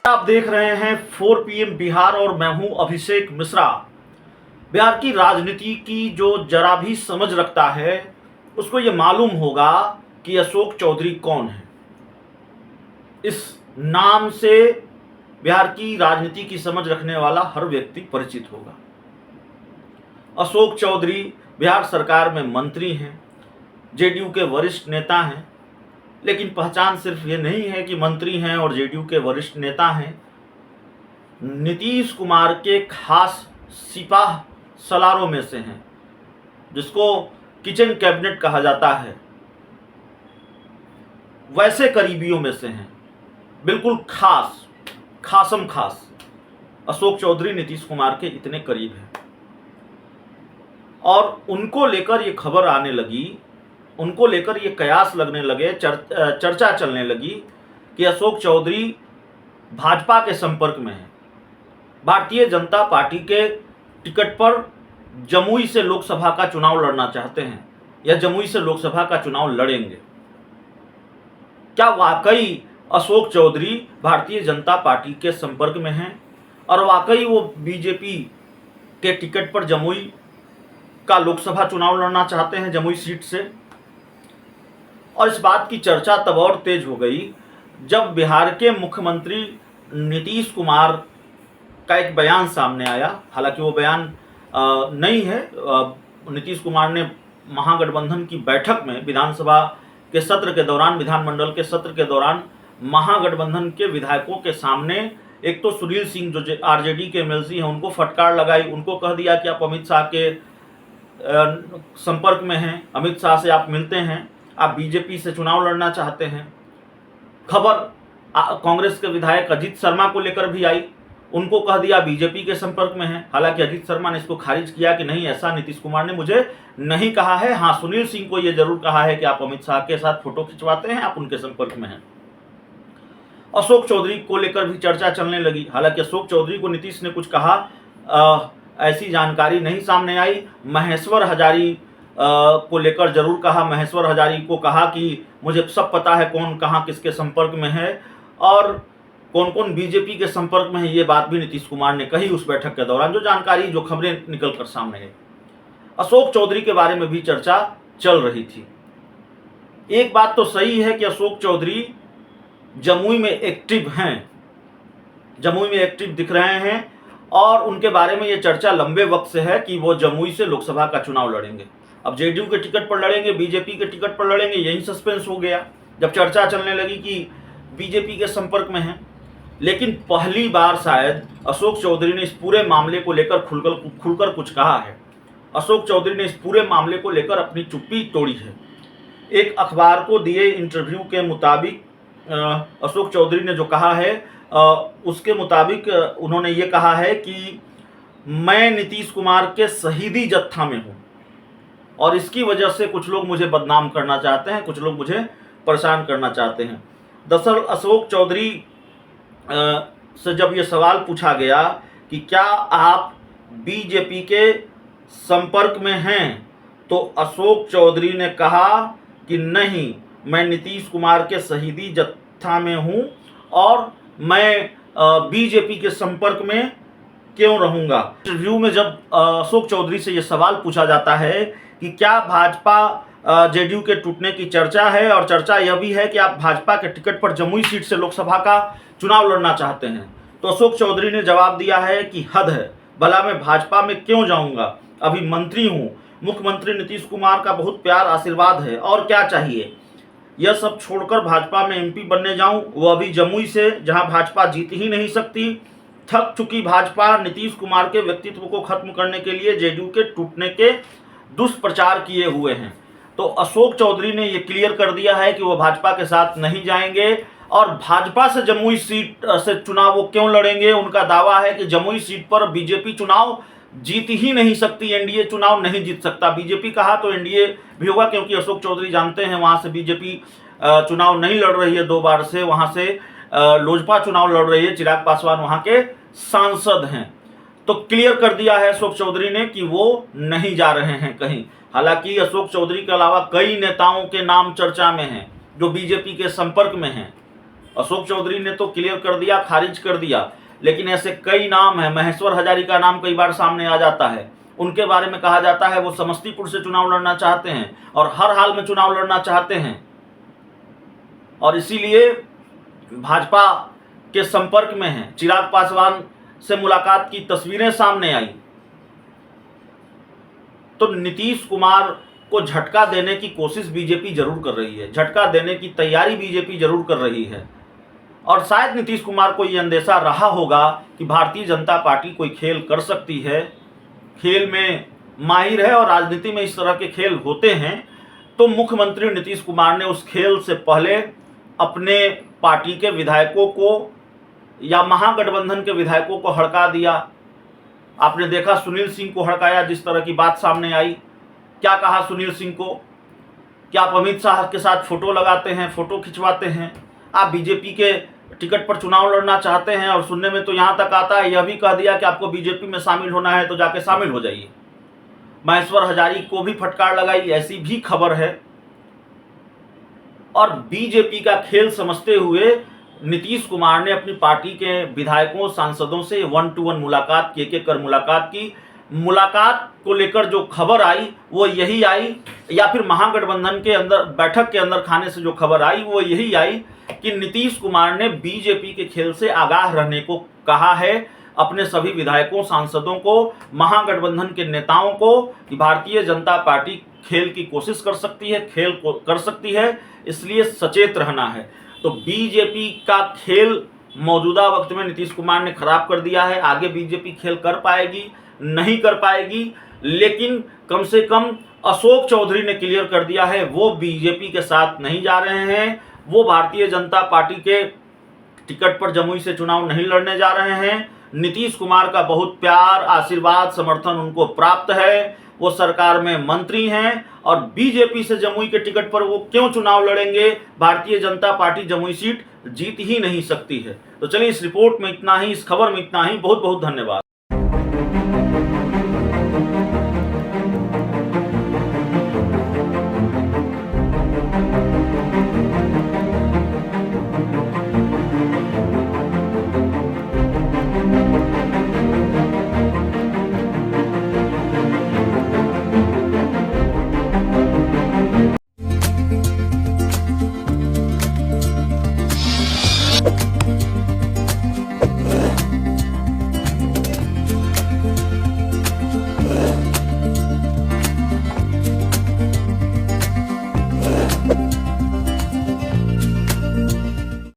आप देख रहे हैं 4 PM बिहार और मैं हूं अभिषेक मिश्रा। बिहार की राजनीति की जो जरा भी समझ रखता है उसको ये मालूम होगा कि अशोक चौधरी कौन है। इस नाम से बिहार की राजनीति की समझ रखने वाला हर व्यक्ति परिचित होगा। अशोक चौधरी बिहार सरकार में मंत्री हैं, जेडीयू के वरिष्ठ नेता हैं, लेकिन पहचान सिर्फ ये नहीं है कि मंत्री हैं और जेडीयू के वरिष्ठ नेता हैं। नीतीश कुमार के खास सिपाह सलारों में से हैं, जिसको किचन कैबिनेट कहा जाता है, वैसे करीबियों में से हैं। बिल्कुल खासम खास अशोक चौधरी नीतीश कुमार के इतने करीब हैं और उनको लेकर ये खबर आने लगी, उनको लेकर ये कयास लगने लगे, चर्चा चलने लगी कि अशोक चौधरी भाजपा के संपर्क में है, भारतीय जनता पार्टी के टिकट पर जमुई से लोकसभा का चुनाव लड़ना चाहते हैं या जमुई से लोकसभा का चुनाव लड़ेंगे। क्या वाकई अशोक चौधरी भारतीय जनता पार्टी के संपर्क में हैं और वाकई वो बीजेपी के टिकट पर जमुई का लोकसभा चुनाव लड़ना चाहते हैं, जमुई सीट से? और इस बात की चर्चा तब और तेज हो गई जब बिहार के मुख्यमंत्री नीतीश कुमार का एक बयान सामने आया। हालांकि वो बयान नहीं है। नीतीश कुमार ने महागठबंधन की बैठक में विधानसभा के सत्र के दौरान, विधानमंडल के सत्र के दौरान महागठबंधन के विधायकों के सामने एक तो सुनील सिंह जो आरजेडी के एमएलसी हैं उनको फटकार लगाई, उनको कह दिया कि आप अमित शाह के संपर्क में हैं, अमित शाह से आप मिलते हैं, आप बीजेपी से चुनाव लड़ना चाहते हैं। खबर कांग्रेस के विधायक अजीत शर्मा को लेकर भी आई, उनको कह दिया बीजेपी के संपर्क में है। हालांकि अजीत शर्मा ने इसको खारिज किया कि नहीं, ऐसा नीतीश कुमार ने मुझे नहीं कहा है। हाँ, सुनील सिंह को यह जरूर कहा है कि आप अमित शाह के साथ फोटो खिंचवाते हैं, आप उनके संपर्क में हैं। अशोक चौधरी को लेकर भी चर्चा चलने लगी। हालांकि अशोक चौधरी को नीतीश ने कुछ कहा ऐसी जानकारी नहीं सामने आई। महेश्वर हजारी को लेकर जरूर कहा, महेश्वर हजारी को कहा कि मुझे सब पता है कौन कहाँ किसके संपर्क में है और कौन कौन बीजेपी के संपर्क में है। ये बात भी नीतीश कुमार ने कही उस बैठक के दौरान, जो जानकारी, जो खबरें निकल कर सामने आई। अशोक चौधरी के बारे में भी चर्चा चल रही थी। एक बात तो सही है कि अशोक चौधरी जमुई में एक्टिव हैं, जमुई में एक्टिव दिख रहे हैं और उनके बारे में ये चर्चा लंबे वक्त से है कि वो जमुई से लोकसभा का चुनाव लड़ेंगे। अब जेडीयू के टिकट पर लड़ेंगे, बीजेपी के टिकट पर लड़ेंगे, यही सस्पेंस हो गया जब चर्चा चलने लगी कि बीजेपी के संपर्क में हैं। लेकिन पहली बार शायद अशोक चौधरी ने इस पूरे मामले को लेकर खुलकर कुछ कहा है। अशोक चौधरी ने इस पूरे मामले को लेकर अपनी चुप्पी तोड़ी है। एक अखबार को दिए इंटरव्यू के मुताबिक अशोक चौधरी ने जो कहा है उसके मुताबिक उन्होंने ये कहा है कि मैं नीतीश कुमार के शहीदी जत्था में हूँ और इसकी वजह से कुछ लोग मुझे बदनाम करना चाहते हैं, कुछ लोग मुझे परेशान करना चाहते हैं। दरअसल अशोक चौधरी से जब ये सवाल पूछा गया कि क्या आप बीजेपी के संपर्क में हैं, तो अशोक चौधरी ने कहा कि नहीं, मैं नीतीश कुमार के शहीदी जत्था में हूँ और मैं बीजेपी के संपर्क में क्यों रहूँगा। इंटरव्यू में जब अशोक चौधरी से ये सवाल पूछा जाता है कि क्या भाजपा जेडीयू के टूटने की चर्चा है और चर्चा यह भी है कि आप भाजपा के टिकट पर जमुई सीट से लोकसभा का चुनाव लड़ना चाहते हैं, तो अशोक चौधरी ने जवाब दिया है कि हद है, भला मैं भाजपा में क्यों जाऊंगा, अभी मंत्री हूँ, मुख्यमंत्री नीतीश कुमार का बहुत प्यार आशीर्वाद है, और क्या चाहिए। यह सब छोड़कर भाजपा में एमपी बनने जाऊं, वो अभी जमुई से, जहां भाजपा जीत ही नहीं सकती। थक चुकी भाजपा नीतीश कुमार के व्यक्तित्व को खत्म करने के लिए जेडीयू के टूटने के दुष्प्रचार किए हुए हैं। तो अशोक चौधरी ने यह क्लियर कर दिया है कि वो भाजपा के साथ नहीं जाएंगे और भाजपा से जमुई सीट से चुनाव वो क्यों लड़ेंगे। उनका दावा है कि जमुई सीट पर बीजेपी चुनाव जीत ही नहीं सकती, एनडीए चुनाव नहीं जीत सकता। बीजेपी कहा तो एनडीए भी होगा, क्योंकि अशोक चौधरी जानते हैं वहां से बीजेपी चुनाव नहीं लड़ रही है 2 बार से, वहां से लोजपा चुनाव लड़ रही है, चिराग पासवान वहां के सांसद हैं। तो क्लियर कर दिया है अशोक चौधरी ने कि वो नहीं जा रहे हैं कहीं। हालांकि अशोक चौधरी के अलावा कई नेताओं के नाम चर्चा में हैं जो बीजेपी के संपर्क में हैं अशोक चौधरी ने तो क्लियर कर दिया, खारिज कर दिया, लेकिन ऐसे कई नाम हैं। महेश्वर हजारी का नाम कई बार सामने आ जाता है, उनके बारे में कहा जाता है वो समस्तीपुर से चुनाव लड़ना चाहते हैं और हर हाल में चुनाव लड़ना चाहते हैं, और इसीलिए भाजपा के संपर्क में हैं। चिराग पासवान से मुलाकात की तस्वीरें सामने आई। तो नीतीश कुमार को झटका देने की कोशिश बीजेपी जरूर कर रही है, झटका देने की तैयारी बीजेपी जरूर कर रही है, और शायद नीतीश कुमार को यह अंदेशा रहा होगा कि भारतीय जनता पार्टी कोई खेल कर सकती है, खेल में माहिर है और राजनीति में इस तरह के खेल होते हैं। तो मुख्यमंत्री नीतीश कुमार ने उस खेल से पहले अपने पार्टी के विधायकों को या महागठबंधन के विधायकों को हड़का दिया। आपने देखा सुनील सिंह को हड़काया, जिस तरह की बात सामने आई। क्या कहा सुनील सिंह को? क्या आप अमित शाह के साथ फोटो लगाते हैं, फोटो खिंचवाते हैं? आप बीजेपी के टिकट पर चुनाव लड़ना चाहते हैं, और सुनने में तो यहाँ तक आता है, यह भी कह दिया कि आपको बीजेपी में शामिल होना है तो जाके शामिल हो जाइए। महेश्वर हजारी को भी फटकार लगाई, ऐसी भी खबर है। और बीजेपी का खेल समझते हुए नीतीश कुमार ने अपनी पार्टी के विधायकों, सांसदों से 1-to-1 मुलाकात की, एक-एक कर मुलाकात की। मुलाकात को लेकर जो खबर आई वो यही आई, या फिर महागठबंधन के अंदर बैठक के अंदर खाने से जो खबर आई वो यही आई कि नीतीश कुमार ने बीजेपी के खेल से आगाह रहने को कहा है अपने सभी विधायकों, सांसदों को, महागठबंधन के नेताओं को, कि भारतीय जनता पार्टी खेल की कोशिश कर सकती है, खेल को कर सकती है, इसलिए सचेत रहना है। तो बीजेपी का खेल मौजूदा वक्त में नीतीश कुमार ने खराब कर दिया है। आगे बीजेपी खेल कर पाएगी, नहीं कर पाएगी, लेकिन कम से कम अशोक चौधरी ने क्लियर कर दिया है वो बीजेपी के साथ नहीं जा रहे हैं, वो भारतीय जनता पार्टी के टिकट पर जमुई से चुनाव नहीं लड़ने जा रहे हैं। नीतीश कुमार का बहुत प्यार, आशीर्वाद, समर्थन उनको प्राप्त है, वो सरकार में मंत्री हैं, और बीजेपी से जमुई के टिकट पर वो क्यों चुनाव लड़ेंगे? भारतीय जनता पार्टी जमुई सीट जीत ही नहीं सकती है। तो चलिए, इस रिपोर्ट में इतना ही, इस खबर में इतना ही। बहुत बहुत धन्यवाद।